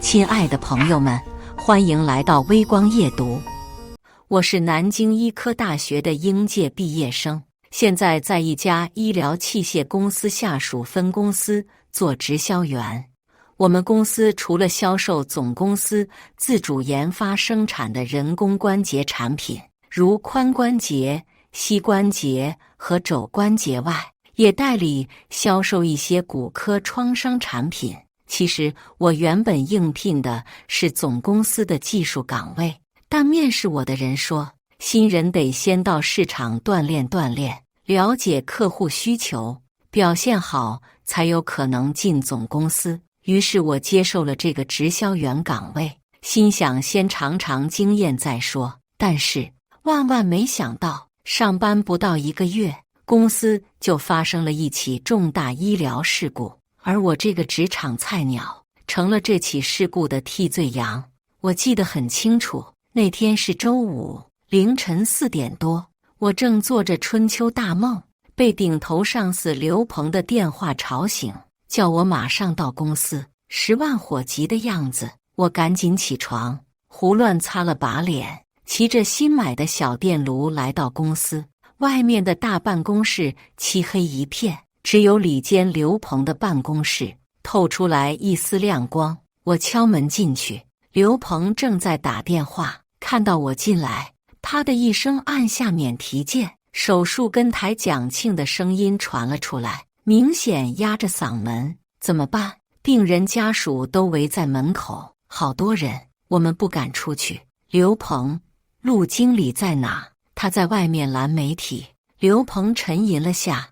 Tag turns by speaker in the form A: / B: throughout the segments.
A: 亲爱的朋友们，欢迎来到微光夜读。我是南京医科大学的应届毕业生，现在在一家医疗器械公司下属分公司做直销员。我们公司除了销售总公司自主研发生产的人工关节产品，如髋关节、膝关节和肘关节外，也代理销售一些骨科创伤产品。其实我原本应聘的是总公司的技术岗位，但面试我的人说，新人得先到市场锻炼锻炼，了解客户需求，表现好才有可能进总公司。于是我接受了这个直销员岗位，心想先尝尝经验再说。但是万万没想到，上班不到1个月，公司就发生了一起重大医疗事故。而我这个职场菜鸟成了这起事故的替罪羊。我记得很清楚，那天是周五凌晨4点多，我正做着春秋大梦，被顶头上司刘鹏的电话吵醒，叫我马上到公司，10万火急的样子。我赶紧起床，胡乱擦了把脸，骑着新买的小电炉来到公司。外面的大办公室漆黑一片，只有里间刘鹏的办公室透出来一丝亮光。我敲门进去，刘鹏正在打电话，看到我进来，啪的一声按下免提键，手术跟台蒋庆的声音传了出来，明显压着嗓门。怎么办？病人家属都围在门口，好多人，我们不敢出去。刘鹏，陆经理在哪？他在外面拦媒体。刘鹏沉吟了下，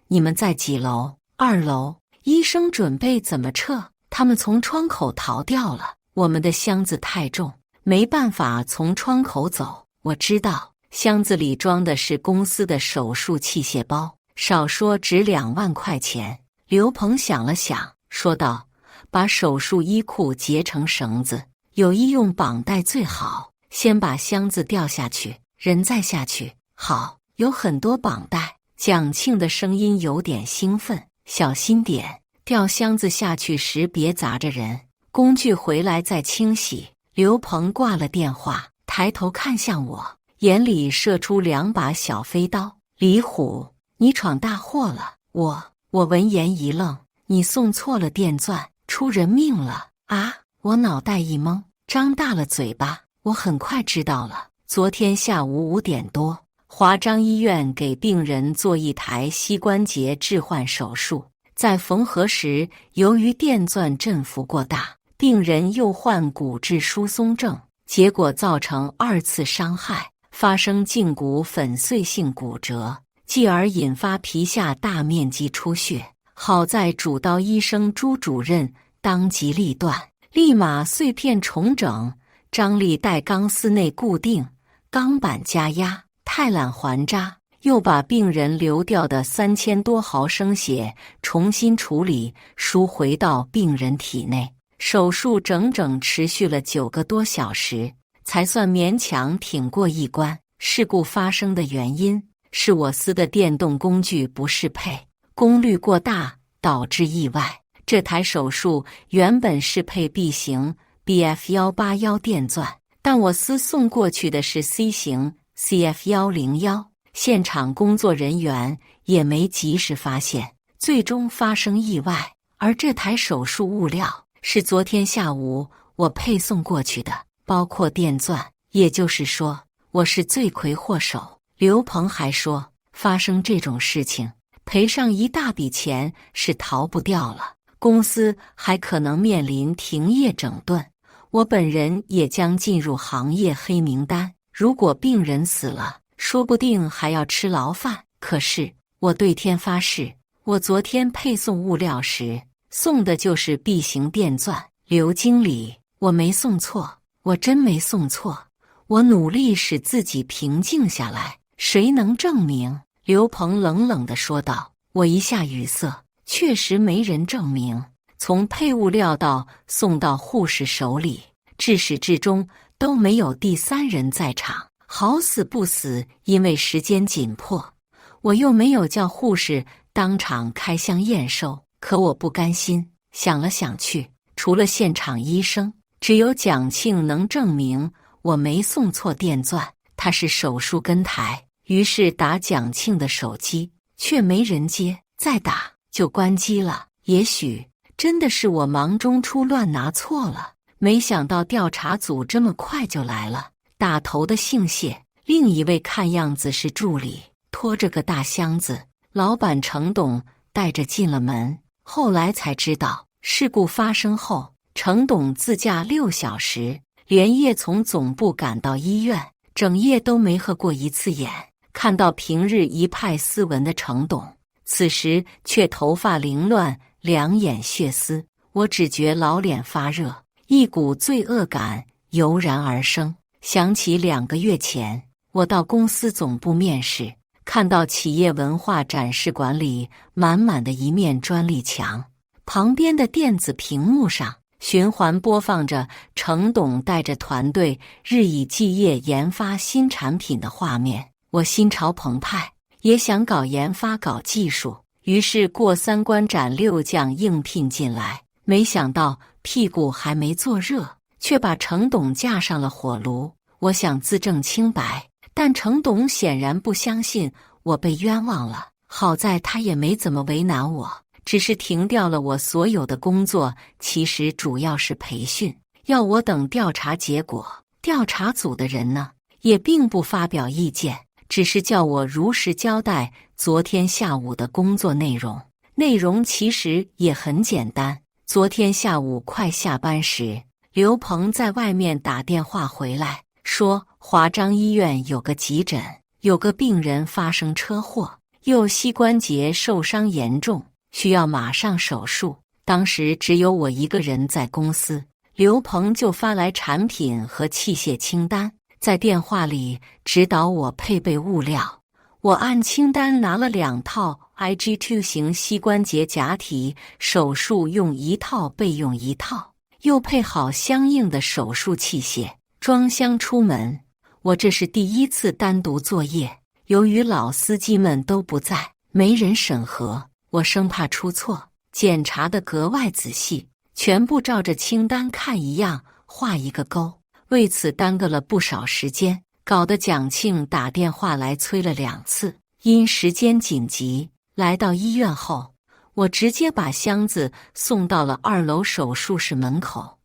A: 你们在几楼？2楼。医生准备怎么撤？他们从窗口逃掉了。我们的箱子太重，没办法从窗口走。我知道，箱子里装的是公司的手术器械包，少说值2万块钱。刘鹏想了想，说道：把手术衣裤结成绳子，有医用绑带最好。先把箱子掉下去，人再下去。好，有很多绑带。蒋庆的声音有点兴奋，小心点，掉箱子下去时别砸着人，工具回来再清洗。刘鹏挂了电话，抬头看向我，眼里射出2把小飞刀。李虎，你闯大祸了。我闻言一愣，你送错了电钻，出人命了啊！我脑袋一懵，张大了嘴巴。我很快知道了，昨天下午5点多，华章医院给病人做一台膝关节置换手术，在缝合时，由于电钻振幅过大，病人又患骨质疏松症，结果造成2次伤害，发生胫骨粉碎性骨折，继而引发皮下大面积出血。好在主刀医生朱主任当机立断，立马碎片重整，张力带钢丝内固定，钢板加压，泰缆环扎，又把病人流掉的3000多毫升血重新处理，输回到病人体内。手术整整持续了9个多小时，才算勉强挺过一关。事故发生的原因是我司的电动工具不适配，功率过大导致意外。这台手术原本是配 B 型 BF181 电钻，但我司送过去的是 C 型CF101，现场工作人员也没及时发现，最终发生意外。而这台手术物料是昨天下午我配送过去的，包括电钻，也就是说，我是罪魁祸首。刘鹏还说，发生这种事情，赔上一大笔钱是逃不掉了，公司还可能面临停业整顿，我本人也将进入行业黑名单。如果病人死了，说不定还要吃牢饭。可是我对天发誓，我昨天配送物料时送的就是 B 型电钻。刘经理，我没送错，我真没送错。我努力使自己平静下来，谁能证明？刘鹏冷冷地说道。我一下语塞，确实没人证明。从配物料到送到护士手里，至始至终都没有第3人在场。好死不死，因为时间紧迫，我又没有叫护士当场开箱验收。可我不甘心，想了想去，除了现场医生，只有蒋庆能证明我没送错电钻，他是手术跟台。于是打蒋庆的手机，却没人接，再打就关机了。也许真的是我忙中出乱拿错了，没想到调查组这么快就来了。打头的姓谢，另一位看样子是助理，拖着个大箱子，老板程董带着进了门。后来才知道，事故发生后，程董自驾6小时，连夜从总部赶到医院，整夜都没合过一次眼。看到平日一派斯文的程董，此时却头发凌乱，两眼血丝。我只觉老脸发热，一股罪恶感油然而生。想起2个月前，我到公司总部面试，看到企业文化展示馆里满满的一面专利墙，旁边的电子屏幕上循环播放着程董带着团队日以继夜研发新产品的画面。我心潮澎湃，也想搞研发搞技术，于是过3关斩6将应聘进来。没想到屁股还没坐热，却把程董架上了火炉。我想自证清白，但程董显然不相信我被冤枉了。好在他也没怎么为难我，只是停掉了我所有的工作，其实主要是培训，要我等调查结果。调查组的人呢，也并不发表意见，只是叫我如实交代昨天下午的工作内容。内容其实也很简单。昨天下午快下班时，刘鹏在外面打电话回来，说华章医院有个急诊，有个病人发生车祸，右膝关节受伤严重，需要马上手术。当时只有我一个人在公司，刘鹏就发来产品和器械清单，在电话里指导我配备物料。我按清单拿了2套 IG2 型膝关节假体，手术用1套，备用1套，又配好相应的手术器械，装箱出门。我这是第1次单独作业，由于老司机们都不在，没人审核，我生怕出错，检查得格外仔细，全部照着清单看一样，画一个勾。为此耽搁了不少时间，搞得蒋庆打电话来催了2次。因时间紧急，来到医院后，我直接把箱子送到了2楼手术室门口，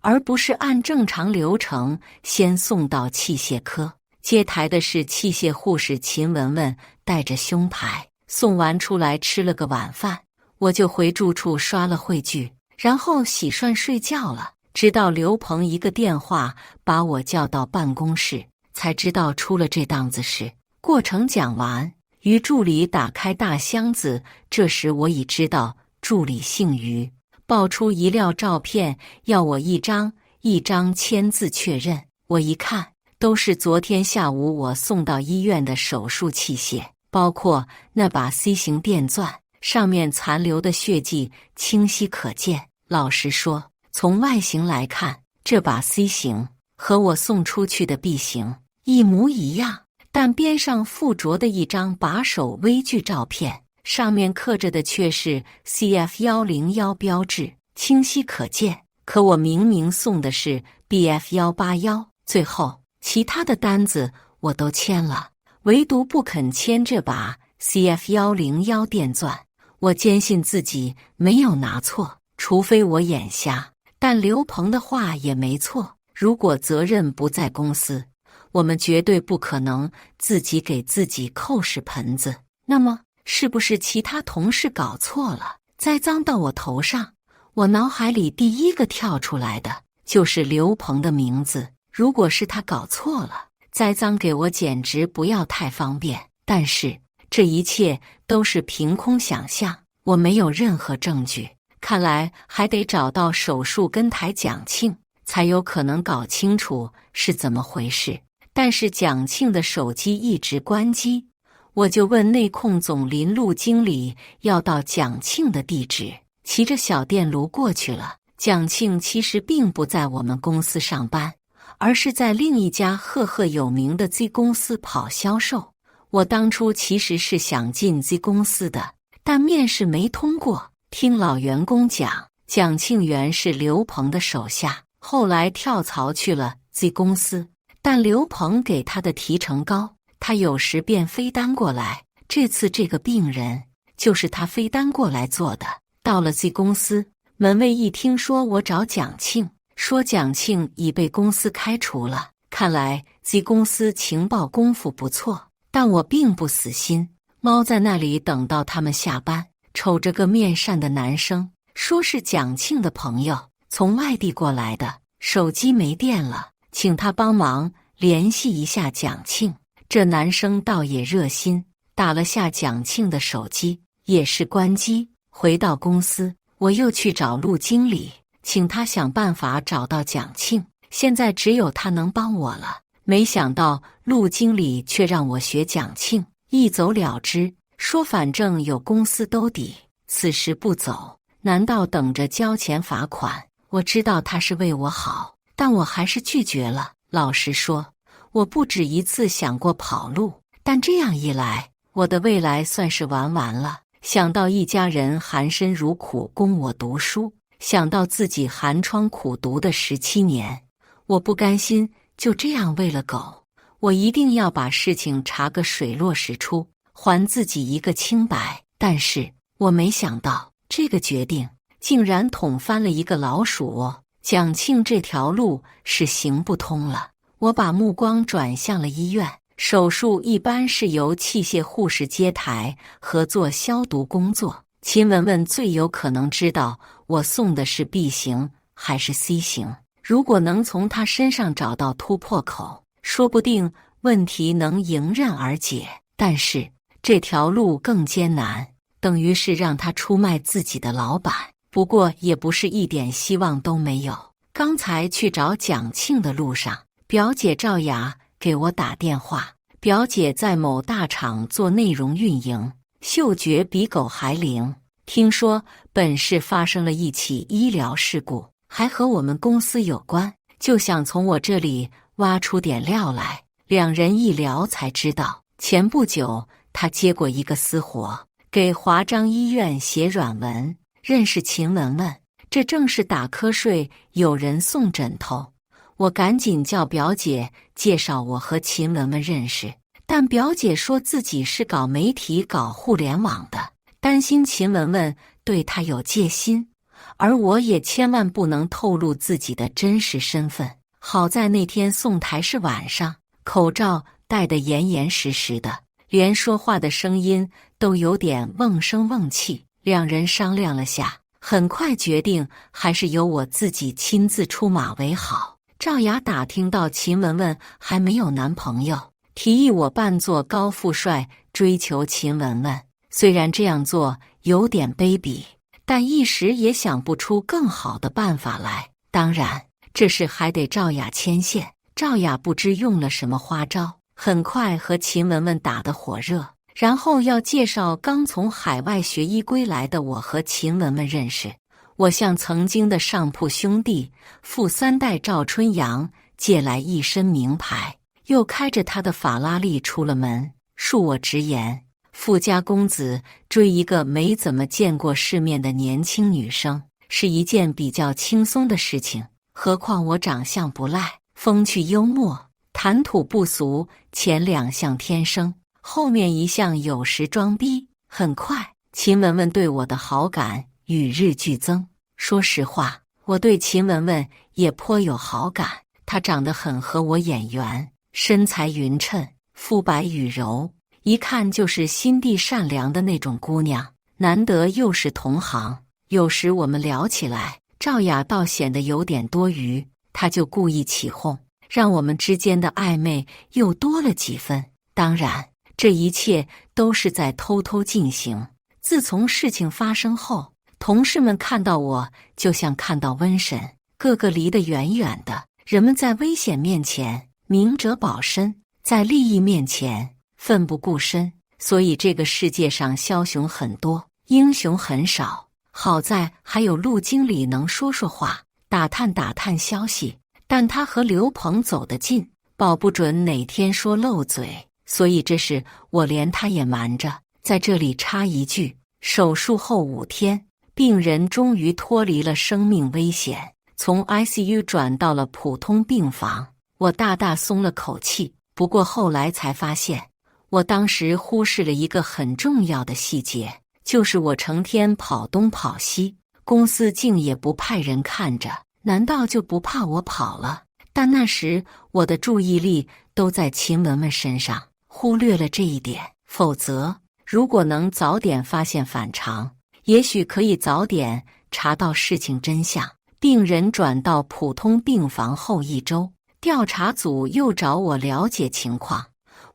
A: 而不是按正常流程先送到器械科。接台的是器械护士秦文文，带着胸牌。送完出来吃了个晚饭，我就回住处刷了会剧，然后洗涮睡觉了。直到刘鹏一个电话把我叫到办公室，才知道出了这档子事。过程讲完，于助理打开大箱子，这时我已知道助理姓于，爆出遗料照片，要我一张一张签字确认。我一看，都是昨天下午我送到医院的手术器械，包括那把 C 型电钻，上面残留的血迹清晰可见。老实说，从外形来看，这把 C 型和我送出去的 B 型一模一样，但边上附着的一张把手微距照片，上面刻着的却是 CF101 标志，清晰可见。可我明明送的是 BF181。最后，其他的单子我都签了，唯独不肯签这把 CF101 电钻。我坚信自己没有拿错，除非我眼瞎。但刘鹏的话也没错，如果责任不在公司，我们绝对不可能自己给自己扣屎盆子。那么，是不是其他同事搞错了，栽赃到我头上？我脑海里第一个跳出来的就是刘鹏的名字。如果是他搞错了，栽赃给我简直不要太方便。但是这一切都是凭空想象，我没有任何证据。看来还得找到手术跟台蒋庆，才有可能搞清楚是怎么回事。但是蒋庆的手机一直关机，我就问内控总林路经理要到蒋庆的地址，骑着小电炉过去了。蒋庆其实并不在我们公司上班，而是在另一家赫赫有名的 Z 公司跑销售。我当初其实是想进 Z 公司的，但面试没通过。听老员工讲，蒋庆原是刘鹏的手下，后来跳槽去了 Z 公司，但刘鹏给他的提成高，他有时便飞单过来。这次这个病人就是他飞单过来做的。到了 Z 公司，门卫一听说我找蒋庆，说蒋庆已被公司开除了。看来 Z 公司情报功夫不错，但我并不死心，猫在那里等到他们下班。瞅着个面善的男生，说是蒋庆的朋友，从外地过来的，手机没电了，请他帮忙联系一下蒋庆。这男生倒也热心，打了下蒋庆的手机，也是关机。回到公司，我又去找陆经理，请他想办法找到蒋庆，现在只有他能帮我了。没想到陆经理却让我学蒋庆，一走了之，说反正有公司兜底，此时不走，难道等着交钱罚款？我知道他是为我好，但我还是拒绝了。老实说，我不止一次想过跑路，但这样一来，我的未来算是玩完了。想到一家人含辛茹苦供我读书，想到自己寒窗苦读的17年，我不甘心就这样喂了狗。我一定要把事情查个水落石出，还自己一个清白。但是我没想到，这个决定竟然捅翻了一个老鼠窝。蒋庆这条路是行不通了。我把目光转向了医院。手术一般是由器械护士接台合作消毒工作。秦雯雯最有可能知道我送的是 B 型还是 C 型，如果能从他身上找到突破口，说不定问题能迎刃而解。但是这条路更艰难，等于是让他出卖自己的老板。不过也不是一点希望都没有。刚才去找蒋庆的路上，表姐赵雅给我打电话。表姐在某大厂做内容运营，嗅觉比狗还灵。听说本市发生了一起医疗事故，还和我们公司有关，就想从我这里挖出点料来。两人一聊才知道，前不久他接过一个私活，给华章医院写软文，认识秦雯雯，这正是打瞌睡有人送枕头。我赶紧叫表姐介绍我和秦雯雯认识，但表姐说自己是搞媒体搞互联网的，担心秦雯雯对她有戒心，而我也千万不能透露自己的真实身份。好在那天送台是晚上，口罩戴得严严实实的，连说话的声音都有点瓮声瓮气。两人商量了下，很快决定还是由我自己亲自出马为好。赵雅打听到秦雯雯还没有男朋友，提议我扮作高富帅追求秦雯雯。虽然这样做有点卑鄙，但一时也想不出更好的办法来。当然，这事还得赵雅牵线。赵雅不知用了什么花招，很快和秦雯雯打得火热，然后要介绍刚从海外学医归来的我和秦雯雯认识。我向曾经的上铺兄弟富三代赵春阳借来一身名牌，又开着他的法拉利出了门。恕我直言，富家公子追一个没怎么见过世面的年轻女生是一件比较轻松的事情，何况我长相不赖，风趣幽默，谈吐不俗，前两项天生，后面一项有时装逼。很快，秦雯雯对我的好感与日俱增。说实话，我对秦雯雯也颇有好感，她长得很合我眼缘，身材匀称，肤白羽柔，一看就是心地善良的那种姑娘。难得又是同行，有时我们聊起来，赵雅倒显得有点多余，她就故意起哄，让我们之间的暧昧又多了几分。当然，这一切都是在偷偷进行。自从事情发生后，同事们看到我就像看到瘟神，个个离得远远的。人们在危险面前明哲保身，在利益面前奋不顾身，所以这个世界上枭雄很多，英雄很少。好在还有陆经理能说说话，打探消息，但他和刘鹏走得近，保不准哪天说漏嘴，所以这事我连他也瞒着。在这里插一句，手术后5天，病人终于脱离了生命危险，从 ICU 转到了普通病房。我大大松了口气，不过后来才发现，我当时忽视了一个很重要的细节，就是我成天跑东跑西，公司竟也不派人看着，难道就不怕我跑了？但那时我的注意力都在秦雯雯身上，忽略了这一点。否则，如果能早点发现反常，也许可以早点查到事情真相。病人转到普通病房后1周，调查组又找我了解情况。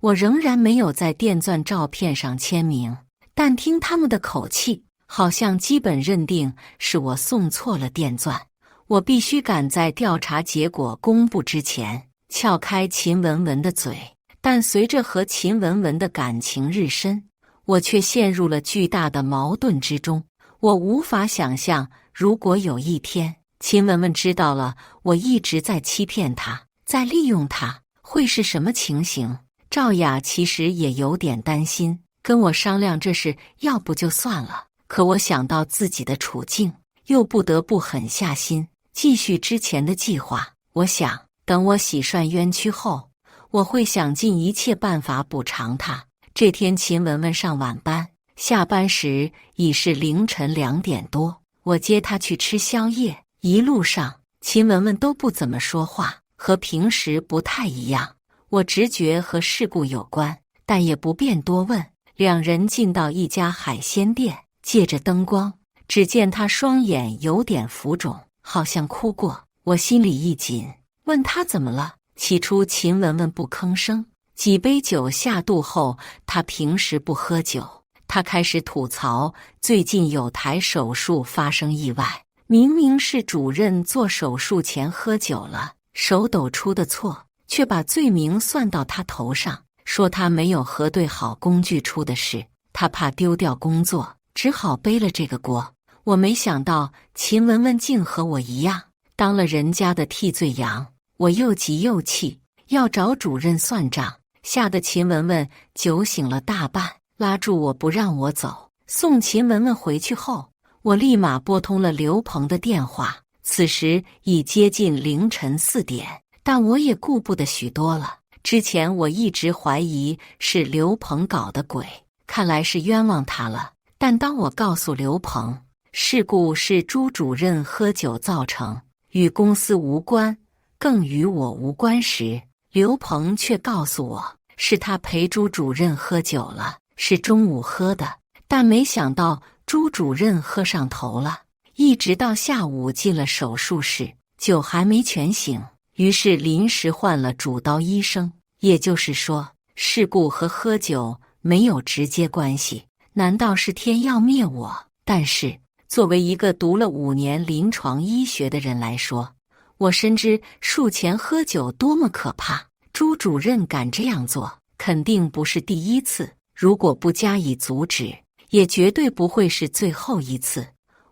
A: 我仍然没有在电钻照片上签名，但听他们的口气，好像基本认定是我送错了电钻。我必须赶在调查结果公布之前撬开秦雯雯的嘴。但随着和秦雯雯的感情日深，我却陷入了巨大的矛盾之中。我无法想象，如果有一天秦雯雯知道了我一直在欺骗她，在利用她，会是什么情形？赵雅其实也有点担心，跟我商量这事，要不就算了。可我想到自己的处境，又不得不狠下心，继续之前的计划。我想，等我洗涮冤屈后，我会想尽一切办法补偿她。这天秦雯雯上晚班，下班时已是凌晨2点多，我接她去吃宵夜。一路上，秦雯雯都不怎么说话，和平时不太一样。我直觉和事故有关，但也不便多问。两人进到一家海鲜店，借着灯光，只见她双眼有点浮肿，好像哭过。我心里一紧，问她怎么了。起初秦雯雯不吭声，几杯酒下肚后，她平时不喝酒。她开始吐槽最近有台手术发生意外，明明是主任做手术前喝酒了，手抖出的错，却把罪名算到她头上，说她没有核对好工具出的事，她怕丢掉工作，只好背了这个锅。我没想到秦雯雯竟和我一样，当了人家的替罪羊。我又急又气，要找主任算账，吓得秦雯雯酒醒了大半，拉住我不让我走。送秦雯雯回去后，我立马拨通了刘鹏的电话。此时已接近凌晨4点，但我也顾不得许多了。之前我一直怀疑是刘鹏搞的鬼，看来是冤枉他了。但当我告诉刘鹏，事故是朱主任喝酒造成，与公司无关，更与我无关时，刘鹏却告诉我，是他陪朱主任喝酒了，是中午喝的。但没想到朱主任喝上头了，一直到下午进了手术室，酒还没全醒，于是临时换了主刀医生。也就是说，事故和喝酒没有直接关系。难道是天要灭我？但是作为一个读了5年临床医学的人来说，我深知术前喝酒多么可怕。朱主任敢这样做，肯定不是第一次，如果不加以阻止，也绝对不会是最后一次。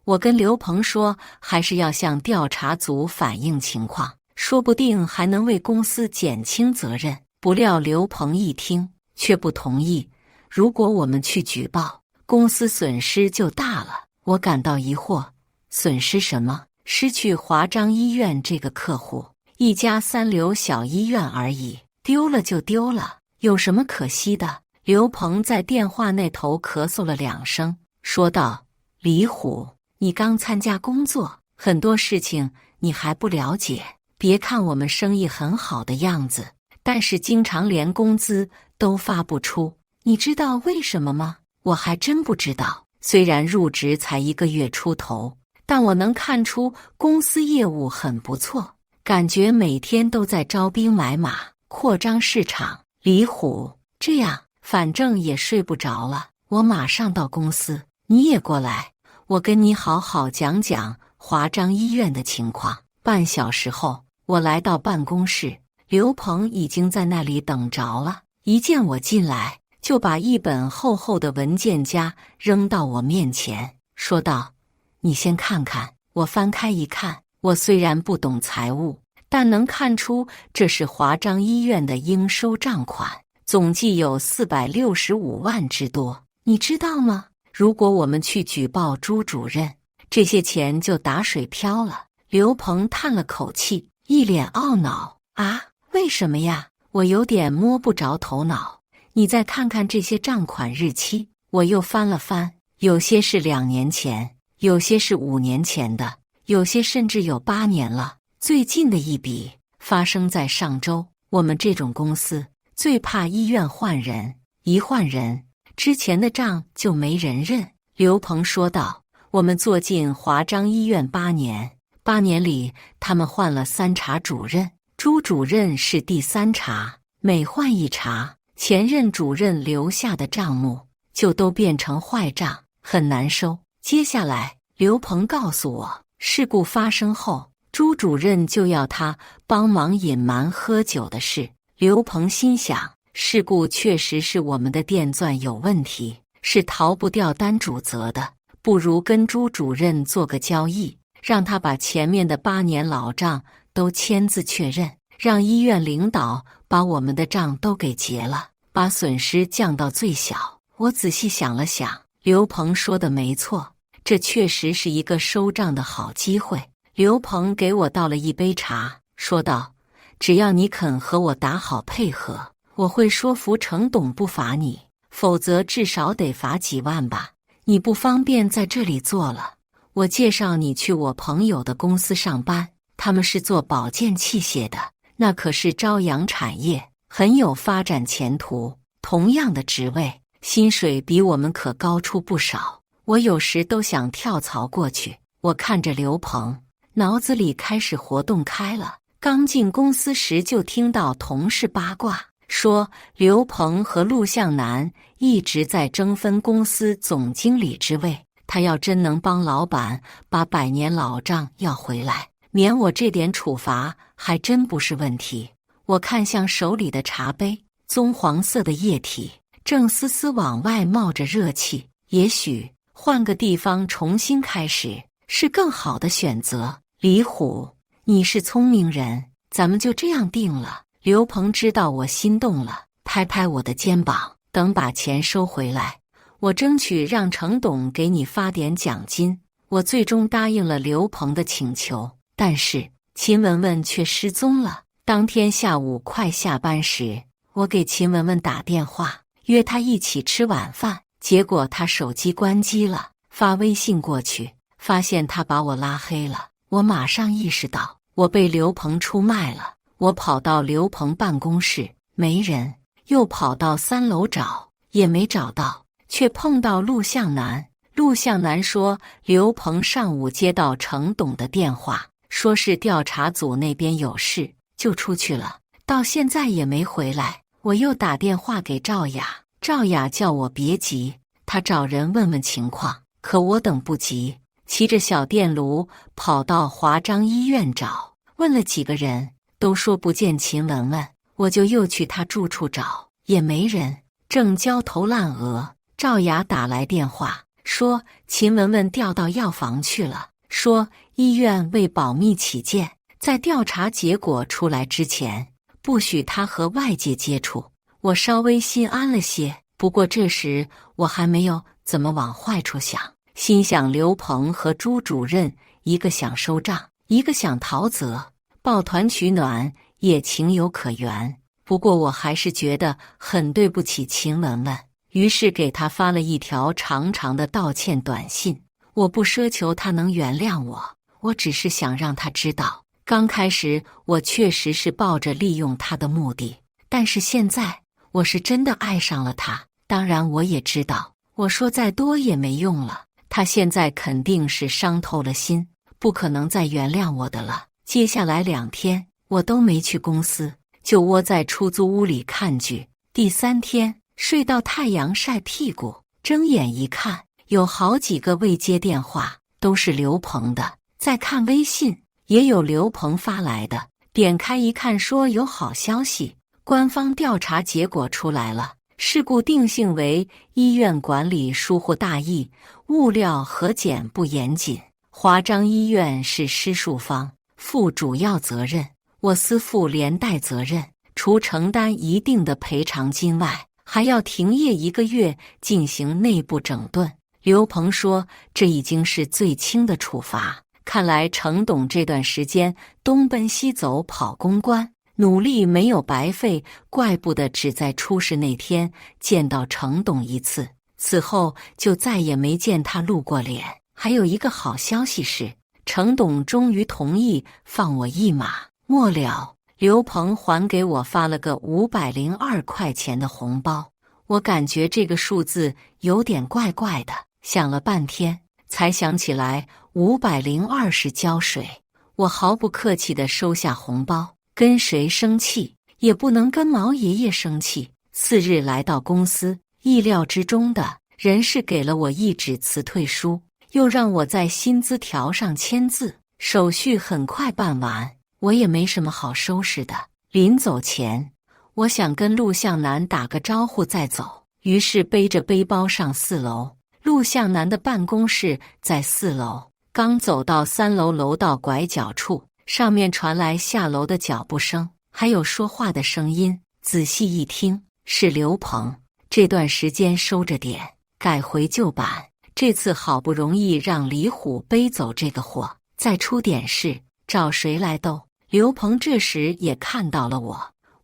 A: 我跟刘鹏说，还是要向调查组反映情况，说不定还能为公司减轻责任。不料刘鹏一听，却不同意。如果我们去举报，公司损失就大了。我感到疑惑，损失什么？失去华章医院这个客户，一家3流小医院而已，丢了就丢了，有什么可惜的？刘鹏在电话那头咳嗽了2声，说道：李虎，你刚参加工作，很多事情你还不了解。别看我们生意很好的样子，但是经常连工资都发不出，你知道为什么吗？我还真不知道。虽然入职才1个月出头，但我能看出公司业务很不错，感觉每天都在招兵买马，扩张市场。李虎，这样反正也睡不着了，我马上到公司，你也过来，我跟你好好讲讲华章医院的情况。半小时后，我来到办公室，刘鹏已经在那里等着了。一见我进来，就把一本厚厚的文件夹扔到我面前，说道：你先看看。我翻开一看，我虽然不懂财务，但能看出这是华章医院的应收账款，总计有465万之多。你知道吗？如果我们去举报朱主任，这些钱就打水漂了。刘鹏叹了口气，一脸懊恼。啊，为什么呀？我有点摸不着头脑。你再看看这些账款日期，我又翻了翻，有些是2年前，有些是5年前的，有些甚至有8年了。最近的一笔发生在上周。我们这种公司最怕医院换人，一换人，之前的账就没人认。刘鹏说道，我们做进华章医院8年，8年里他们换了3查主任，朱主任是第3查，每换一查，前任主任留下的账目就都变成坏账，很难收。接下来刘鹏告诉我，事故发生后，朱主任就要他帮忙隐瞒喝酒的事。刘鹏心想，事故确实是我们的电钻有问题，是逃不掉单主责的，不如跟朱主任做个交易，让他把前面的8年老账都签字确认，让医院领导把我们的账都给结了，把损失降到最小。我仔细想了想，刘鹏说的没错，这确实是一个收账的好机会。刘鹏给我倒了一杯茶，说道，只要你肯和我打好配合，我会说服程董不罚你，否则至少得罚几万吧。你不方便在这里做了，我介绍你去我朋友的公司上班，他们是做保健器械的，那可是朝阳产业，很有发展前途。同样的职位，薪水比我们可高出不少，我有时都想跳槽过去。我看着刘鹏，脑子里开始活动开了。刚进公司时就听到同事八卦，说刘鹏和陆向南一直在争分公司总经理之位，他要真能帮老板把100年老账要回来，免我这点处罚还真不是问题。我看向手里的茶杯，棕黄色的液体正丝丝往外冒着热气，也许换个地方重新开始是更好的选择。李虎，你是聪明人，咱们就这样定了。刘鹏知道我心动了，拍拍我的肩膀，等把钱收回来，我争取让程董给你发点奖金。我最终答应了刘鹏的请求，但是秦雯雯却失踪了。当天下午快下班时，我给秦雯雯打电话，约她一起吃晚饭，结果她手机关机了，发微信过去，发现她把我拉黑了。我马上意识到我被刘鹏出卖了，我跑到刘鹏办公室，没人，又跑到3楼找，也没找到，却碰到陆向南。陆向南说，刘鹏上午接到程董的电话，说是调查组那边有事，就出去了，到现在也没回来。我又打电话给赵雅，赵雅叫我别急，她找人问问情况，可我等不及，骑着小电炉跑到华章医院找，问了几个人，都说不见秦雯雯，我就又去她住处找，也没人，正焦头烂额。赵雅打来电话，说秦雯雯调到药房去了，说医院为保密起见，在调查结果出来之前，不许她和外界接触。我稍微心安了些，不过这时我还没有怎么往坏处想，心想刘鹏和朱主任，一个想收账，一个想逃责，抱团取暖也情有可原。不过我还是觉得很对不起秦雯雯，于是给她发了一条长长的道歉短信。我不奢求她能原谅我，我只是想让她知道，刚开始我确实是抱着利用她的目的，但是现在我是真的爱上了她。当然我也知道，我说再多也没用了，她现在肯定是伤透了心，不可能再原谅我的了。接下来2天我都没去公司，就窝在出租屋里看剧。第3天睡到太阳晒屁股，睁眼一看，有好几个未接电话，都是刘鹏的。再看微信，也有刘鹏发来的，点开一看，说有好消息，官方调查结果出来了，事故定性为医院管理疏忽大意，物料核检不严谨，华章医院是施术方，负主要责任，我司负连带责任，除承担一定的赔偿金外，还要停业1个月进行内部整顿。刘鹏说这已经是最轻的处罚，看来程董这段时间东奔西走跑公关，努力没有白费，怪不得只在出事那天见到程董一次，此后就再也没见他露过脸。还有一个好消息是，程董终于同意放我一马。末了，刘鹏还给我发了个502块钱的红包。我感觉这个数字有点怪怪的，想了半天才想起来502是交税。我毫不客气地收下红包，跟谁生气也不能跟毛爷爷生气。次日来到公司，意料之中的人事给了我一纸辞退书，又让我在薪资条上签字，手续很快办完。我也没什么好收拾的，临走前我想跟陆向南打个招呼再走，于是背着背包上4楼。陆向南的办公室在4楼，刚走到3楼楼道拐角处，上面传来下楼的脚步声，还有说话的声音。仔细一听，是刘鹏。这段时间收着点，改回旧版。这次好不容易让李虎背走这个货，再出点事，找谁来斗？刘鹏这时也看到了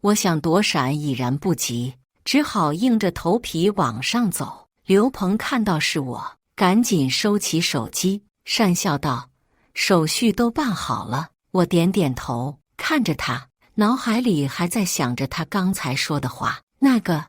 A: 我想躲闪已然不及，只好硬着头皮往上走。刘鹏看到是我，赶紧收起手机，讪笑道：“手续都办好了。”我点点头，看着他，脑海里还在想着他刚才说的话，那个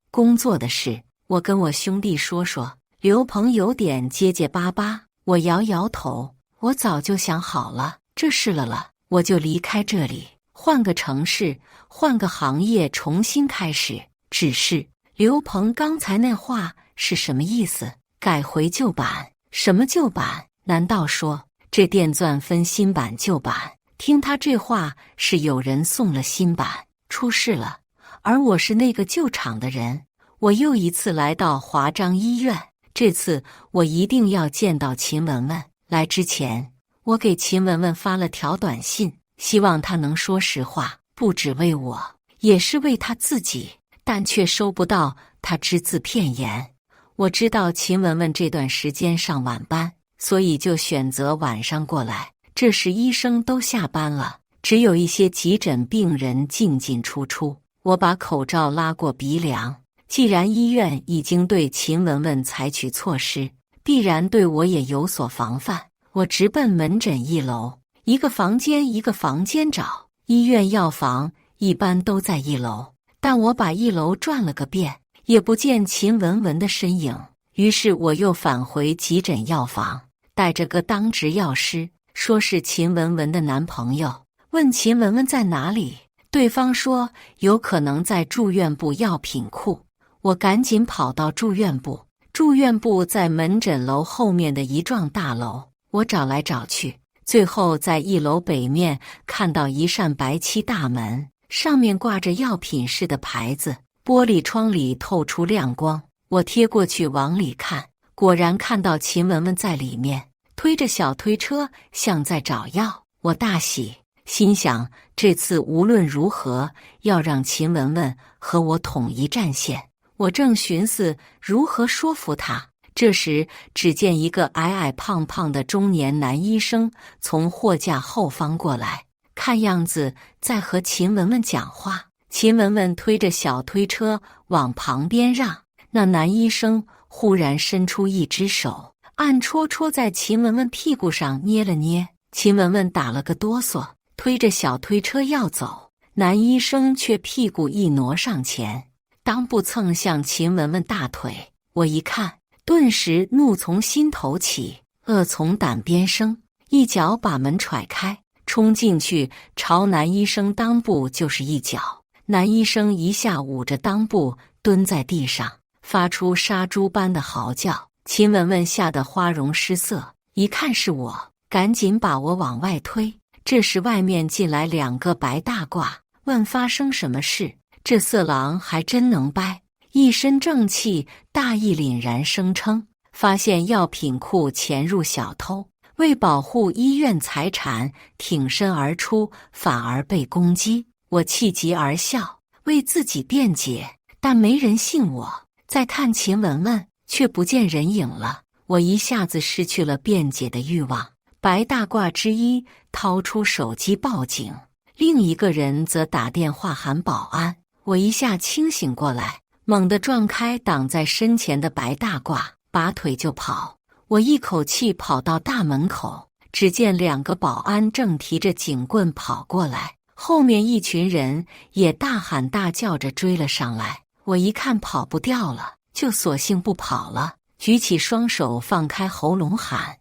A: 工作的事，我跟我兄弟说说。刘鹏有点结结巴巴，我摇摇头，我早就想好了，这事了，我就离开这里，换个城市，换个行业，重新开始。只是刘鹏刚才那话是什么意思？改回旧版？什么旧版？难道说这电钻分新版旧版？听他这话是有人送了新版，出事了，而我是那个旧厂的人。我又一次来到华章医院，这次我一定要见到秦雯雯。来之前，我给秦雯雯发了条短信，希望她能说实话，不只为我，也是为她自己，但却收不到她只字片言。我知道秦雯雯这段时间上晚班，所以就选择晚上过来。这时医生都下班了，只有一些急诊病人进进出出。我把口罩拉过鼻梁，既然医院已经对秦雯雯采取措施，必然对我也有所防范。我直奔门诊1楼，一个房间一个房间找。医院药房一般都在1楼，但我把1楼转了个遍，也不见秦雯雯的身影。于是我又返回急诊药房，带着个当值药师，说是秦雯雯的男朋友，问秦雯雯在哪里。对方说有可能在住院部药品库。我赶紧跑到住院部，住院部在门诊楼后面的一幢大楼。我找来找去，最后在1楼北面看到一扇白漆大门，上面挂着药品室的牌子，玻璃窗里透出亮光。我贴过去往里看，果然看到秦雯雯在里面，推着小推车像在找药。我大喜，心想这次无论如何要让秦雯雯和我统一战线。我正寻思如何说服她，这时只见一个矮矮胖胖的中年男医生从货架后方过来，看样子在和秦雯雯讲话。秦雯雯推着小推车往旁边让，那男医生忽然伸出一只手，暗戳戳在秦雯雯屁股上捏了捏。秦雯雯打了个哆嗦，推着小推车要走，男医生却屁股一挪上前，裆部蹭向秦雯雯大腿。我一看，顿时怒从心头起，恶从胆边生，一脚把门踹开，冲进去朝男医生裆部就是一脚。男医生一下捂着裆部蹲在地上，发出杀猪般的嚎叫。秦雯雯吓得花容失色，一看是我，赶紧把我往外推。这时外面进来2个白大褂，问发生什么事。这色狼还真能掰，一身正气，大义凛然声称发现药品库潜入小偷，为保护医院财产挺身而出，反而被攻击。我气急而笑，为自己辩解，但没人信我。再看秦雯雯，却不见人影了。我一下子失去了辩解的欲望。白大褂之一掏出手机报警，另一个人则打电话喊保安。我一下清醒过来，猛地撞开挡在身前的白大褂，拔腿就跑。我一口气跑到大门口，只见2个保安正提着警棍跑过来，后面一群人也大喊大叫着追了上来。我一看跑不掉了，就索性不跑了，举起双手放开喉咙喊：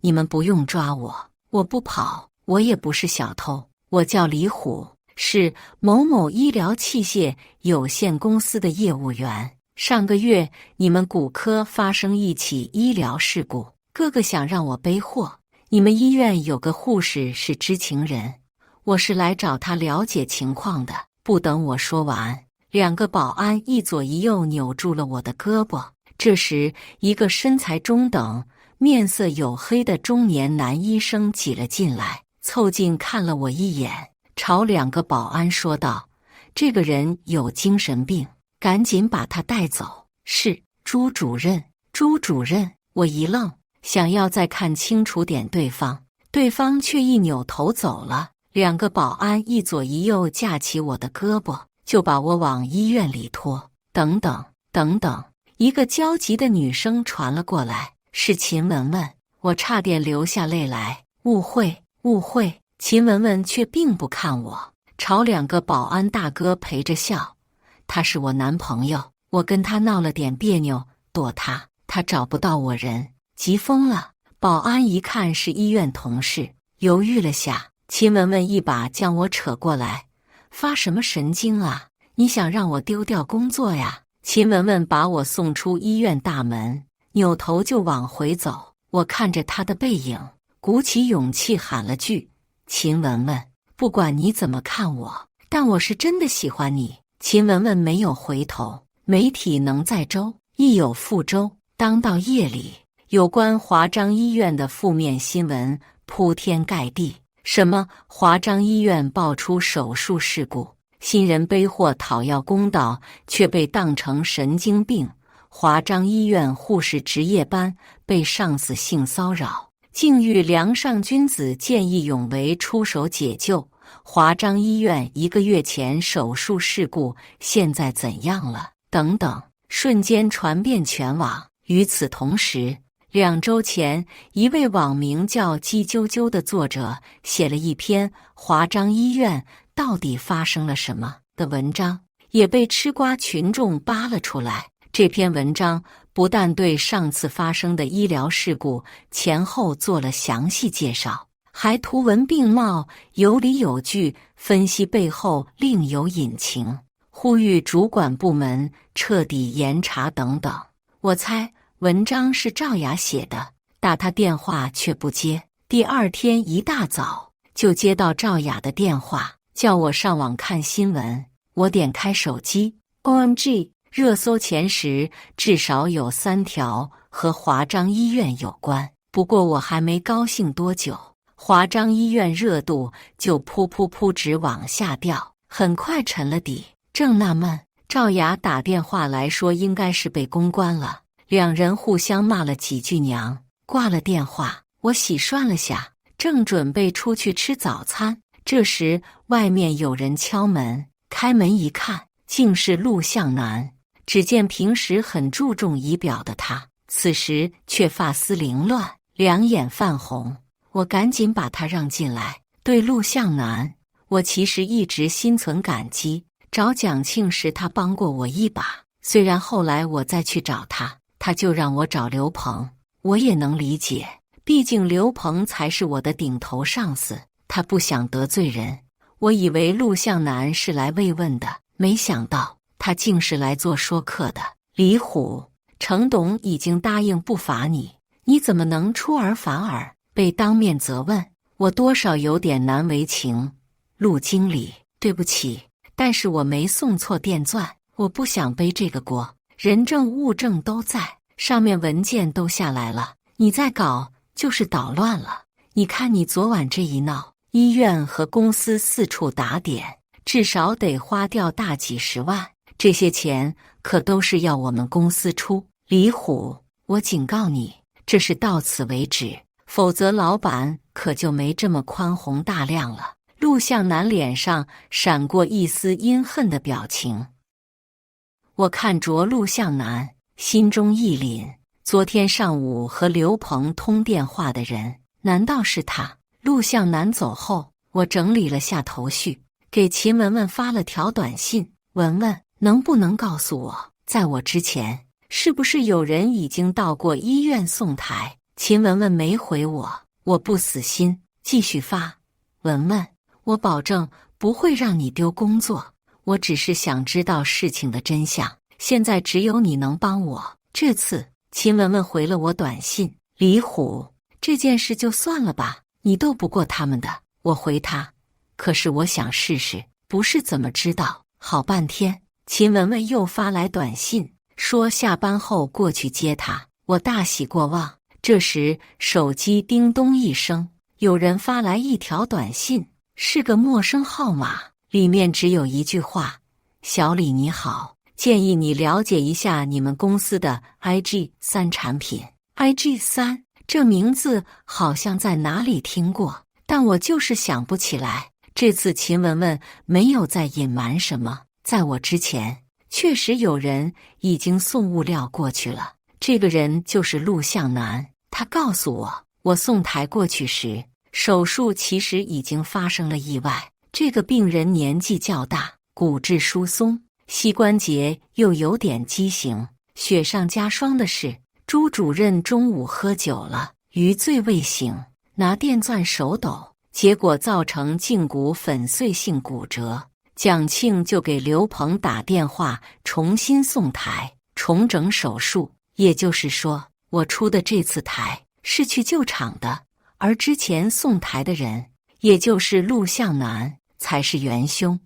A: 你们不用抓我，我不跑，我也不是小偷，我叫李虎，是某某医疗器械有限公司的业务员。上个月你们骨科发生一起医疗事故，哥哥想让我背货。你们医院有个护士是知情人，我是来找他了解情况的。不等我说完，2个保安一左一右扭住了我的胳膊。这时，一个身材中等、面色黝黑的中年男医生挤了进来，凑近看了我一眼，朝2个保安说道：这个人有精神病，赶紧把他带走。是，朱主任。朱主任。我一愣，想要再看清楚点对方，对方却一扭头走了。2个保安一左一右架起我的胳膊，就把我往医院里拖。等等，等等！一个焦急的女声传了过来，是秦雯雯。我差点流下泪来。误会，误会！秦雯雯却并不看我，朝2个保安大哥陪着笑。他是我男朋友，我跟他闹了点别扭，躲他，他找不到我人，急疯了。保安一看是医院同事，犹豫了下。秦雯雯一把将我扯过来：发什么神经啊？你想让我丢掉工作呀？秦雯雯把我送出医院大门，扭头就往回走。我看着她的背影，鼓起勇气喊了句：秦雯雯，不管你怎么看我，但我是真的喜欢你。秦雯雯没有回头。媒体能载舟，亦有覆舟。当到夜里，有关华章医院的负面新闻铺天盖地。什么华章医院爆出手术事故，新人背货讨要公道，却被当成神经病；华章医院护士值夜班被上司性骚扰，境遇梁上君子见义勇为出手解救；华章医院1个月前手术事故现在怎样了？等等，瞬间传遍全网。与此同时，2周前，一位网名叫鸡啾啾的作者写了一篇华章医院到底发生了什么的文章，也被吃瓜群众扒了出来。这篇文章不但对上次发生的医疗事故前后做了详细介绍，还图文并茂、有理有据分析背后另有隐情，呼吁主管部门彻底严查等等。我猜文章是赵雅写的，打他电话却不接。第2天一大早就接到赵雅的电话，叫我上网看新闻。我点开手机 ，OMG， 热搜前10至少有3条和华章医院有关。不过我还没高兴多久，华章医院热度就噗噗噗直往下掉，很快沉了底。正纳闷，赵雅打电话来说应该是被公关了。2人互相骂了几句娘，挂了电话。我洗涮了下，正准备出去吃早餐，这时外面有人敲门，开门一看，竟是陆向南。只见平时很注重仪表的他，此时却发丝凌乱，两眼泛红。我赶紧把他让进来。对陆向南，我其实一直心存感激，找蒋庆时他帮过我一把，虽然后来我再去找他，他就让我找刘鹏。我也能理解，毕竟刘鹏才是我的顶头上司，他不想得罪人。我以为陆向南是来慰问的，没想到他竟是来做说客的。李虎，程董已经答应不罚你，你怎么能出尔反尔？被当面责问，我多少有点难为情。陆经理，对不起，但是我没送错电钻，我不想背这个锅。人证物证都在，上面文件都下来了，你再搞就是捣乱了。你看你昨晚这一闹，医院和公司4处打点，至少得花掉大几十万，这些钱可都是要我们公司出。李虎，我警告你，这是到此为止，否则老板可就没这么宽宏大量了。陆向南脸上闪过一丝阴恨的表情。我看着陆向南，心中一凛，昨天上午和刘鹏通电话的人，难道是他？陆向南走后，我整理了下头绪，给秦雯雯发了条短信，雯雯，能不能告诉我，在我之前，是不是有人已经到过医院送台？秦雯雯没回我，我不死心，继续发，雯雯，我保证不会让你丢工作，我只是想知道事情的真相，现在只有你能帮我。这次秦雯雯回了我短信，李虎，这件事就算了吧，你斗不过他们的。我回他，可是我想试试，不是怎么知道。好半天，秦雯雯又发来短信，说下班后过去接他。我大喜过望，这时手机叮咚一声，有人发来一条短信，是个陌生号码，里面只有一句话：小李你好，建议你了解一下你们公司的 IG3 产品。IG3 这名字好像在哪里听过，但我就是想不起来。这次秦雯雯没有再隐瞒什么，在我之前，确实有人已经送物料过去了。这个人就是陆向南，他告诉我，我送台过去时，手术其实已经发生了意外。这个病人年纪较大，骨质疏松，膝关节又有点畸形。雪上加霜的是，朱主任中午喝酒了，余醉未醒，拿电钻手抖，结果造成胫骨粉碎性骨折。蒋庆就给刘鹏打电话重新送台，重整手术。也就是说，我出的这次台是去救场的，而之前送台的人，也就是陆向南，才是元凶。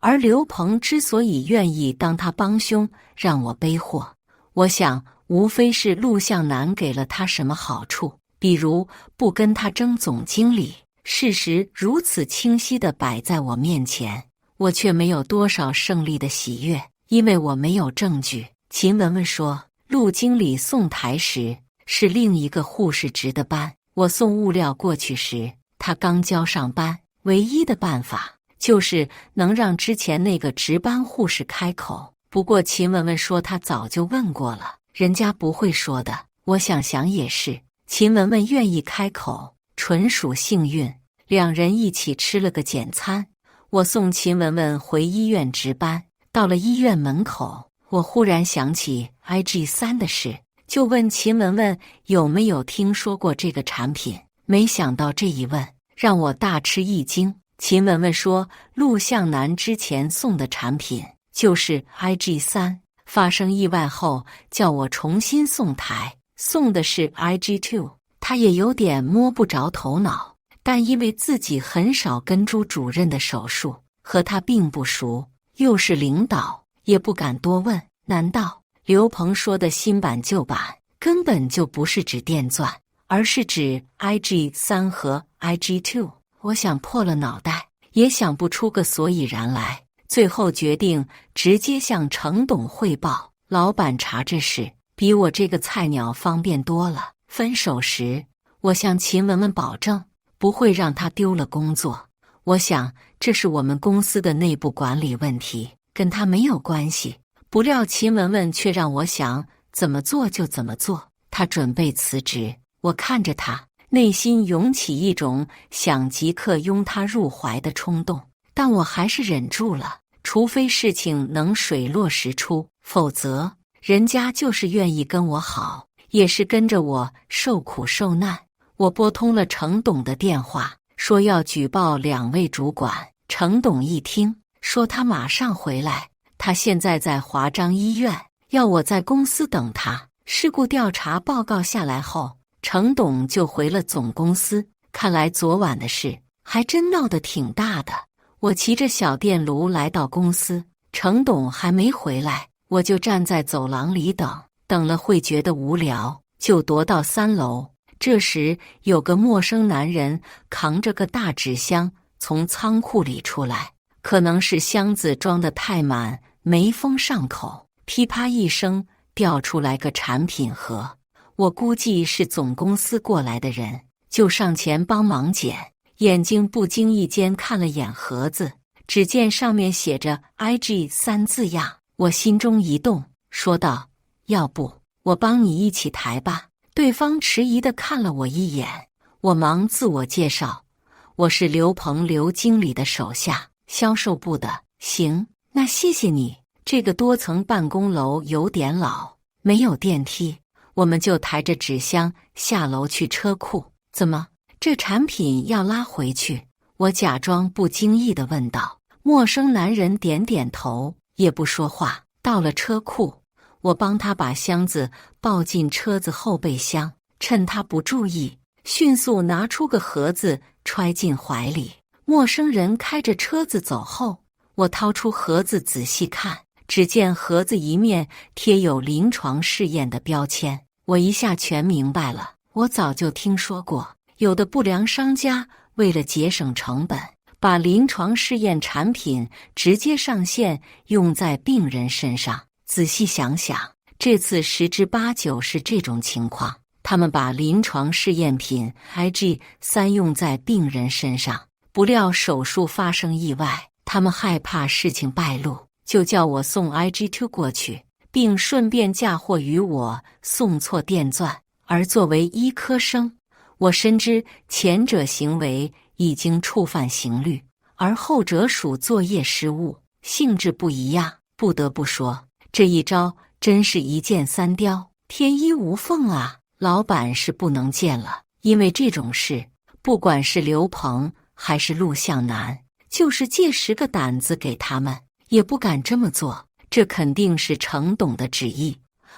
A: 而刘鹏之所以愿意当他帮凶，让我背锅，我想无非是陆向南给了他什么好处，比如不跟他争总经理。事实如此清晰地摆在我面前，我却没有多少胜利的喜悦，因为我没有证据。秦雯雯说，陆经理送台时是另一个护士值的班，我送物料过去时，他刚交上班，唯一的办法就是能让之前那个值班护士开口。不过秦雯雯说她早就问过了，人家不会说的。我想想也是，秦雯雯愿意开口，纯属幸运。两人一起吃了个简餐，我送秦雯雯回医院值班。到了医院门口，我忽然想起 IG3 的事，就问秦雯雯有没有听说过这个产品。没想到这一问让我大吃一惊。秦雯雯说，陆向南之前送的产品就是 IG3， 发生意外后叫我重新送台，送的是 IG2。 他也有点摸不着头脑，但因为自己很少跟朱主任的手术，和他并不熟，又是领导，也不敢多问。难道刘鹏说的新版旧版根本就不是指电钻，而是指 IG3 和 IG2？ 我想破了脑袋也想不出个所以然来，最后决定直接向程董汇报。老板查这事比我这个菜鸟方便多了。分手时，我向秦雯雯保证不会让他丢了工作。我想这是我们公司的内部管理问题，跟他没有关系。不料秦雯雯却让我想怎么做就怎么做。她准备辞职，我看着她，内心涌起一种想即刻拥她入怀的冲动，但我还是忍住了。除非事情能水落石出，否则人家就是愿意跟我好，也是跟着我受苦受难。我拨通了程董的电话，说要举报2位主管。程董一听，说他马上回来，他现在在华章医院，要我在公司等他。事故调查报告下来后，程董就回了总公司。看来昨晚的事还真闹得挺大的。我骑着小电炉来到公司，程董还没回来，我就站在走廊里等了会觉得无聊，就踱到3楼。这时有个陌生男人扛着个大纸箱从仓库里出来，可能是箱子装得太满没封上口，噼啪一声掉出来个产品盒。我估计是总公司过来的人，就上前帮忙捡，眼睛不经意间看了眼盒子，只见上面写着 IG3字样，我心中一动，说道：“要不我帮你一起抬吧？”对方迟疑地看了我一眼，我忙自我介绍：“我是刘鹏刘经理的手下，销售部的。”行，那谢谢你。这个多层办公楼有点老，没有电梯，我们就抬着纸箱下楼去车库。怎么，这产品要拉回去？我假装不经意地问道。陌生男人点点头，也不说话。到了车库，我帮他把箱子抱进车子后备箱，趁他不注意，迅速拿出个盒子揣进怀里。陌生人开着车子走后，我掏出盒子仔细看，只见盒子一面贴有临床试验的标签，我一下全明白了。我早就听说过，有的不良商家为了节省成本，把临床试验产品直接上线用在病人身上。仔细想想，这次十之八九是这种情况。他们把临床试验品 IG3用在病人身上，不料手术发生意外，他们害怕事情败露，就叫我送 IG2 过去，并顺便嫁祸于我送错电钻。而作为医科生，我深知前者行为已经触犯刑律，而后者属作业失误，性质不一样。不得不说，这一招真是一箭三雕，天衣无缝啊！老板是不能见了，因为这种事，不管是刘鹏还是陆向南，就是借10个胆子给他们，也不敢这么做。这肯定是程董的旨意，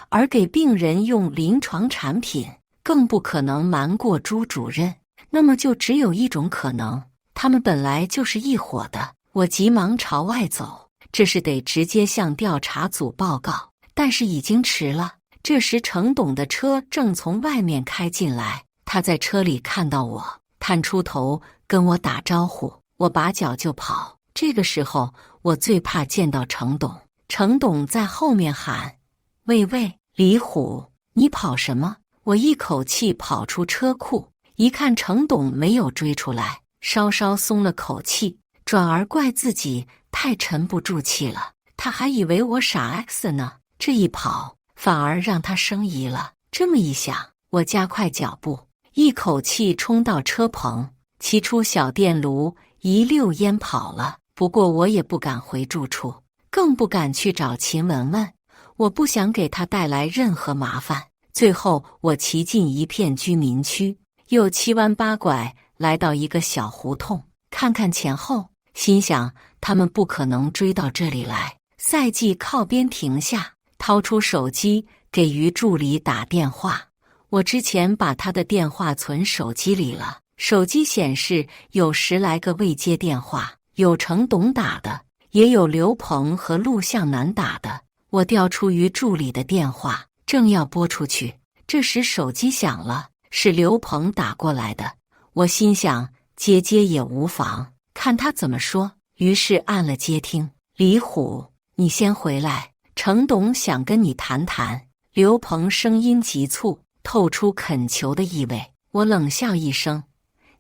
A: 而给病人用临床产品，更不可能瞒过朱主任。那么就只有一种可能，他们本来就是一伙的。我急忙朝外走，这是得直接向调查组报告，但是已经迟了。这时程董的车正从外面开进来，他在车里看到我，探出头跟我打招呼，我拔脚就跑。这个时候我最怕见到程董，程董在后面喊：“喂喂，李虎，你跑什么？”我一口气跑出车库，一看程董没有追出来，稍稍松了口气，转而怪自己太沉不住气了。他还以为我傻 X 呢，这一跑反而让他生疑了。这么一想，我加快脚步，一口气冲到车棚，骑出小电炉，一溜烟跑了。不过我也不敢回住处，更不敢去找秦雯雯，我不想给她带来任何麻烦。最后我骑进一片居民区，又七弯八拐来到一个小胡同，看看前后，心想他们不可能追到这里来。赛季靠边停下，掏出手机给于助理打电话。我之前把他的电话存手机里了，手机显示有10来个未接电话，有程董打的，也有刘鹏和陆向南打的。我调出于助理的电话，正要拨出去，这时手机响了，是刘鹏打过来的。我心想接也无妨，看他怎么说，于是按了接听。李虎，你先回来，程董想跟你谈谈。刘鹏声音急促，透出恳求的意味。我冷笑一声，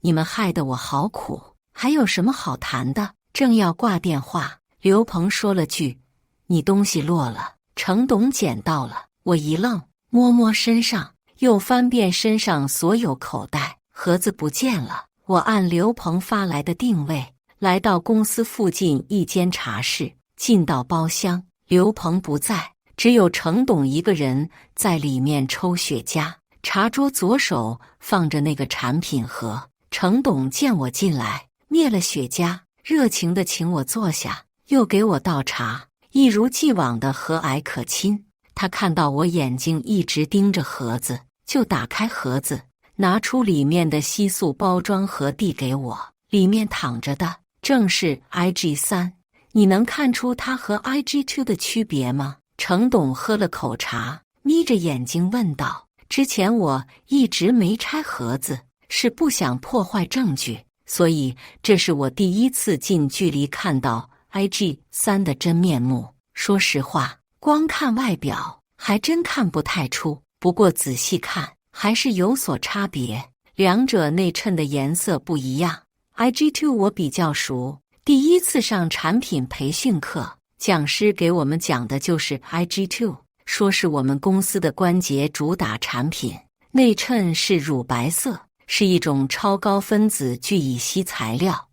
A: 你们害得我好苦，还有什么好谈的？正要挂电话，刘鹏说了句：“你东西落了，程董捡到了。”我一愣，摸摸身上，又翻遍身上所有口袋，盒子不见了。我按刘鹏发来的定位，来到公司附近一间茶室，进到包厢，刘鹏不在，只有程董一个人在里面抽雪茄。茶桌左手放着那个产品盒。程董见我进来，灭了雪茄，热情地请我坐下，又给我倒茶，一如既往的和蔼可亲。他看到我眼睛一直盯着盒子，就打开盒子，拿出里面的吸塑包装盒递给我，里面躺着的正是 IG3。你能看出它和 IG2 的区别吗？程董喝了口茶，眯着眼睛问道。之前我一直没拆盒子，是不想破坏证据，所以这是我第一次近距离看到 IG3 的真面目。说实话，光看外表还真看不太出。不过仔细看还是有所差别，两者内衬的颜色不一样。IG2 我比较熟，第一次上产品培训课，讲师给我们讲的就是 IG2， 说是我们公司的关节主打产品，内衬是乳白色，是一种超高分子聚乙烯材料，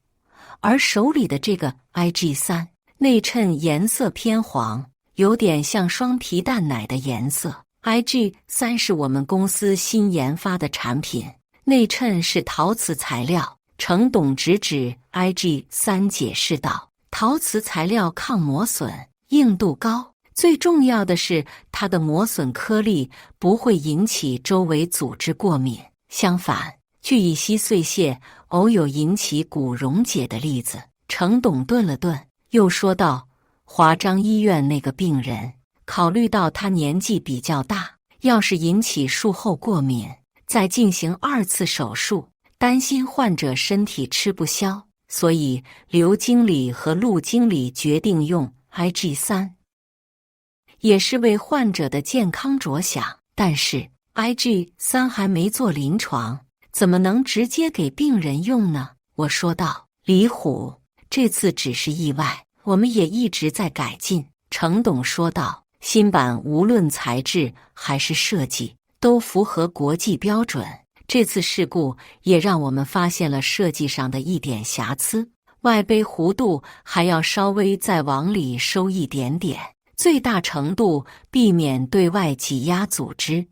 A: 而手里的这个 IG3 内衬颜色偏黄，有点像双皮蛋奶的颜色。IG3 是我们公司新研发的产品，内衬是陶瓷材料。程董直指 IG3 解释道，陶瓷材料抗磨损，硬度高，最重要的是它的磨损颗粒不会引起周围组织过敏，相反，聚乙烯碎屑偶有引起骨溶解的例子。程董顿了顿，又说道，华章医院那个病人，考虑到他年纪比较大，要是引起术后过敏，再进行2次手术，担心患者身体吃不消，所以刘经理和陆经理决定用 IG3， 也是为患者的健康着想。但是 IG3 还没做临床，怎么能直接给病人用呢？我说道。李虎，这次只是意外，我们也一直在改进。程董说道，新版无论材质还是设计都符合国际标准。这次事故也让我们发现了设计上的一点瑕疵，外杯弧度还要稍微再往里收一点点，最大程度避免对外挤压组织，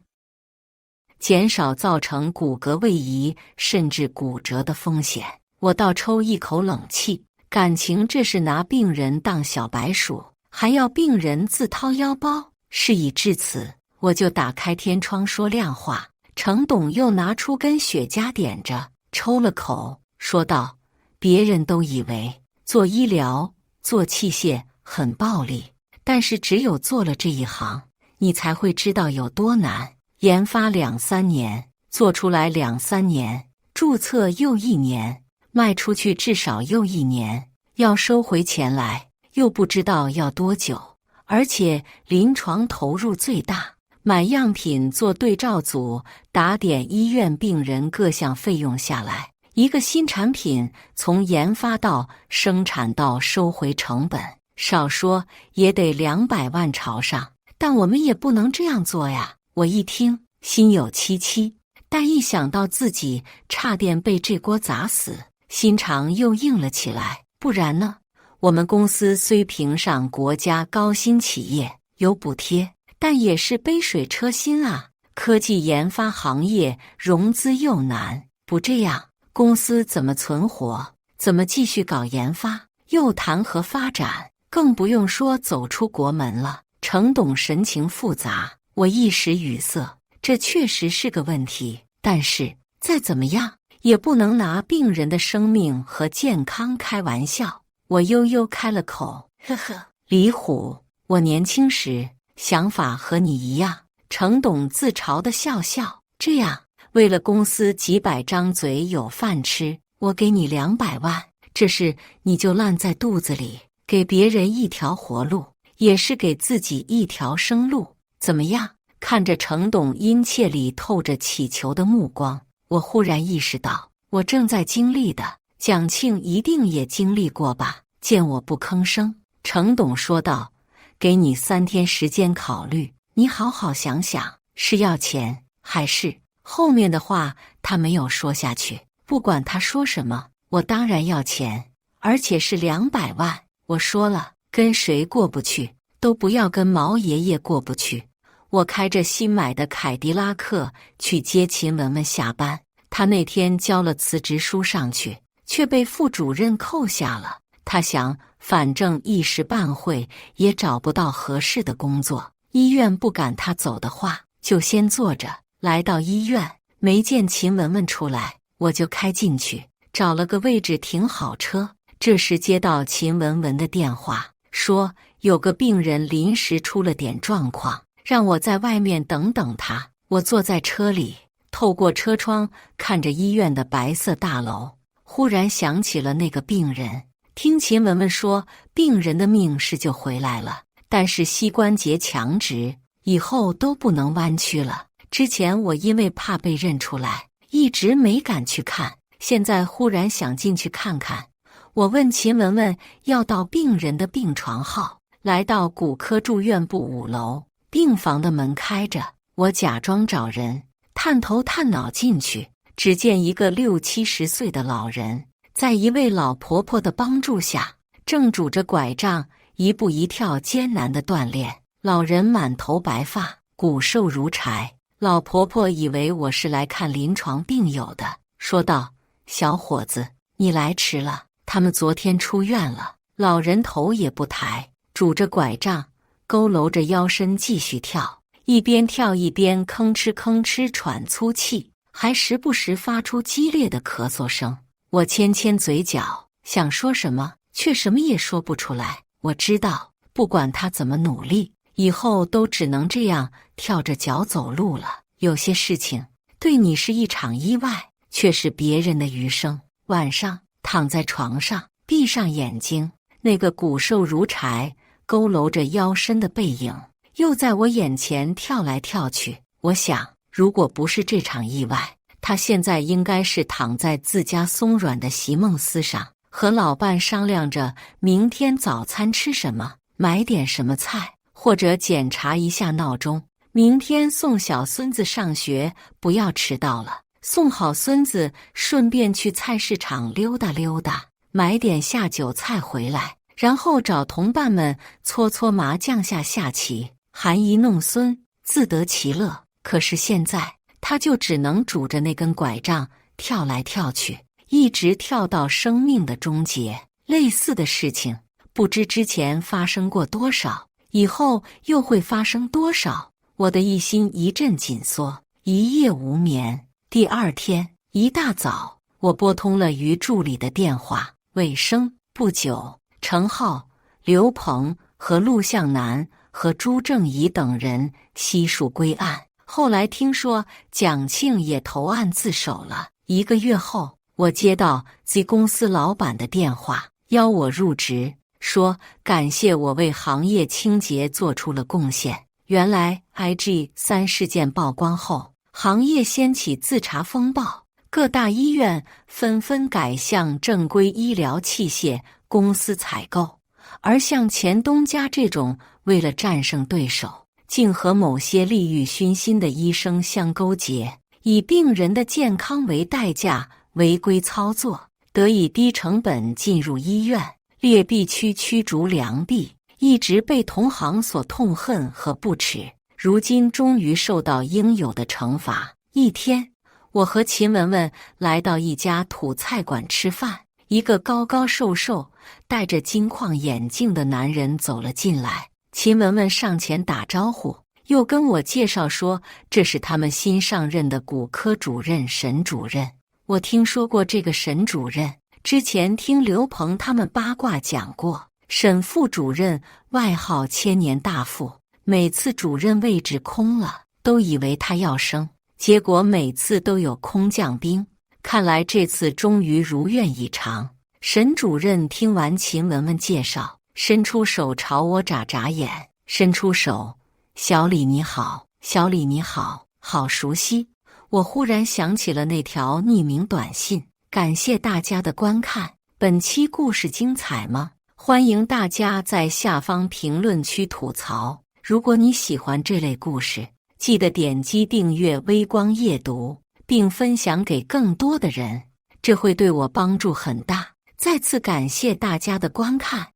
A: 减少造成骨骼位移甚至骨折的风险。我倒抽一口冷气，感情这是拿病人当小白鼠，还要病人自掏腰包。事已至此，我就打开天窗说亮话。程董又拿出根雪茄点着，抽了口，说道，别人都以为做医疗、做器械很暴利，但是只有做了这一行，你才会知道有多难。研发2-3年，做出来2-3年，注册又1年，卖出去至少又1年，要收回钱来又不知道要多久，而且临床投入最大，买样品做对照组，打点医院病人各项费用下来，一个新产品从研发到生产到收回成本，少说也得200万朝上。但我们也不能这样做呀。我一听心有戚戚，但一想到自己差点被这锅砸死，心肠又硬了起来。不然呢？我们公司虽评上国家高新企业，有补贴，但也是杯水车薪啊。科技研发行业融资又难，不这样，公司怎么存活？怎么继续搞研发？又谈何发展？更不用说走出国门了。程董神情复杂，我一时语塞。这确实是个问题，但是再怎么样也不能拿病人的生命和健康开玩笑。我悠悠开了口，呵呵，李虎，我年轻时想法和你一样。程董自嘲地笑笑，这样为了公司几百张嘴有饭吃，我给你200万，这事你就烂在肚子里，给别人一条活路，也是给自己一条生路，怎么样？看着程董殷切里透着乞求的目光，我忽然意识到，我正在经历的，蒋庆一定也经历过吧。见我不吭声，程董说道，给你3天时间考虑，你好好想想，是要钱还是……后面的话他没有说下去。不管他说什么，我当然要钱，而且是200万。我说了，跟谁过不去，都不要跟毛爷爷过不去。我开着新买的凯迪拉克去接秦雯雯下班，她那天交了辞职书上去，却被副主任扣下了。她想，反正一时半会也找不到合适的工作，医院不赶她走的话，就先坐着。来到医院，没见秦雯雯出来，我就开进去，找了个位置停好车。这时接到秦雯雯的电话，说有个病人临时出了点状况，让我在外面等等他。我坐在车里，透过车窗看着医院的白色大楼，忽然想起了那个病人。听秦雯雯说，病人的命是救回来了，但是膝关节强直，以后都不能弯曲了。之前我因为怕被认出来，一直没敢去看，现在忽然想进去看看。我问秦雯雯要到病人的病床号，来到骨科住院部5楼，病房的门开着，我假装找人，探头探脑进去，只见一个60、70岁的老人，在一位老婆婆的帮助下，正拄着拐杖，一步一跳艰难地锻炼。老人满头白发，骨瘦如柴。老婆婆以为我是来看临床病友的，说道：“小伙子，你来迟了，他们昨天出院了。”老人头也不抬，拄着拐杖，佝偻着腰身继续跳，一边跳一边吭哧吭哧喘粗气，还时不时发出激烈的咳嗽声。我牵牵嘴角，想说什么，却什么也说不出来。我知道，不管他怎么努力，以后都只能这样跳着脚走路了。有些事情对你是一场意外，却是别人的余生。晚上躺在床上，闭上眼睛，那个骨瘦如柴、佝偻着腰身的背影又在我眼前跳来跳去。我想，如果不是这场意外，他现在应该是躺在自家松软的席梦思上，和老伴商量着明天早餐吃什么，买点什么菜，或者检查一下闹钟，明天送小孙子上学，不要迟到了。送好孙子，顺便去菜市场溜达溜达，买点下酒菜回来，然后找同伴们搓搓麻将下棋，含饴弄孙，自得其乐。可是现在，他就只能拄着那根拐杖跳来跳去，一直跳到生命的终结。类似的事情，不知之前发生过多少，以后又会发生多少。我的一心一阵紧缩，一夜无眠。第二天一大早，我拨通了于助理的电话。尾声不久，程浩、刘鹏和陆向南和朱正仪等人悉数归案。后来听说蒋庆也投案自首了。1个月后，我接到 Z 公司老板的电话，邀我入职，说感谢我为行业清洁做出了贡献。原来 IG3事件曝光后，行业掀起自查风暴，各大医院纷纷改向正规医疗器械公司采购，而像钱东家这种为了战胜对手，竟和某些利欲熏心的医生相勾结，以病人的健康为代价违规操作，得以低成本进入医院，劣币驱逐良币，一直被同行所痛恨和不耻。如今终于受到应有的惩罚。一天，我和秦雯雯来到一家土菜馆吃饭，一个高高瘦瘦、戴着金框眼镜的男人走了进来。秦雯雯上前打招呼，又跟我介绍说这是他们新上任的骨科主任沈主任。我听说过这个沈主任，之前听刘鹏他们八卦讲过。沈副主任外号千年大副，每次主任位置空了，都以为他要升，结果每次都有空降兵。看来这次终于如愿以偿。沈主任听完秦雯雯介绍，伸出手朝我眨眨眼，伸出手：“小李你好，小李你好，好熟悉。”我忽然想起了那条匿名短信，感谢大家的观看。本期故事精彩吗？欢迎大家在下方评论区吐槽。如果你喜欢这类故事，记得点击订阅微光夜读，并分享给更多的人，这会对我帮助很大。再次感谢大家的观看。